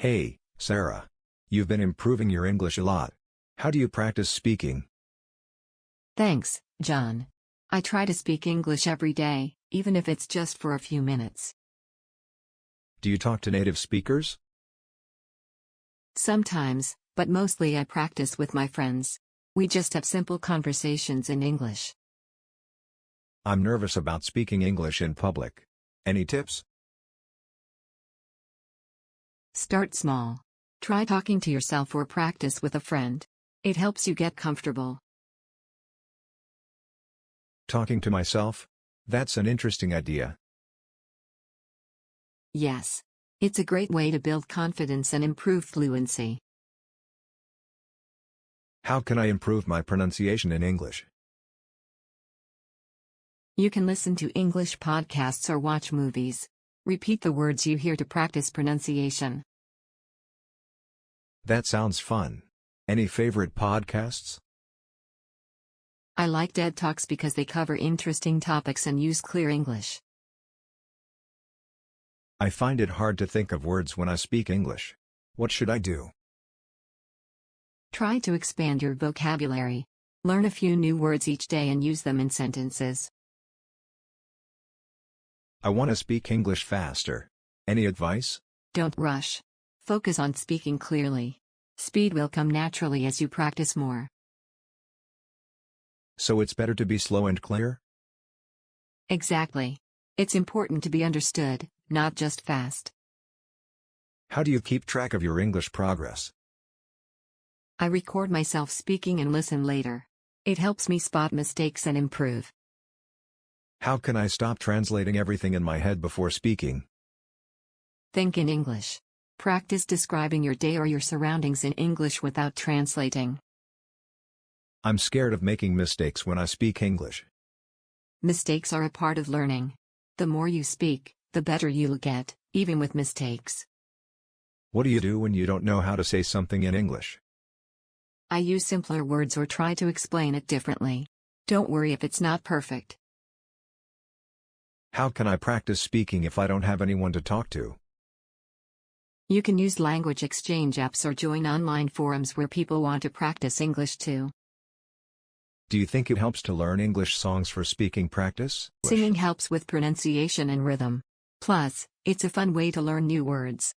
Hey, Sarah. You've been improving your English a lot. How do you practice speaking? Thanks, John. I try to speak English every day, even if it's just for a few minutes. Do you talk to native speakers? Sometimes, but mostly I practice with my friends. We just have simple conversations in English. I'm nervous about speaking English in public. Any tips? Start small. Try talking to yourself or practice with a friend. It helps you get comfortable. Talking to myself? That's an interesting idea. Yes. It's a great way to build confidence and improve fluency. How can I improve my pronunciation in English? You can listen to English podcasts or watch movies. Repeat the words you hear to practice pronunciation. That sounds fun. Any favorite podcasts? I like TED Talks because they cover interesting topics and use clear English. I find it hard to think of words when I speak English. What should I do? Try to expand your vocabulary. Learn a few new words each day and use them in sentences. I want to speak English faster. Any advice? Don't rush. Focus on speaking clearly. Speed will come naturally as you practice more. So it's better to be slow and clear? Exactly. It's important to be understood, not just fast. How do you keep track of your English progress? I record myself speaking and listen later. It helps me spot mistakes and improve. How can I stop translating everything in my head before speaking? Think in English. Practice describing your day or your surroundings in English without translating. I'm scared of making mistakes when I speak English. Mistakes are a part of learning. The more you speak, the better you'll get, even with mistakes. What do you do when you don't know how to say something in English? I use simpler words or try to explain it differently. Don't worry if it's not perfect. How can I practice speaking if I don't have anyone to talk to? You can use language exchange apps or join online forums where people want to practice English too. Do you think it helps to learn English songs for speaking practice? Singing helps with pronunciation and rhythm. Plus, it's a fun way to learn new words.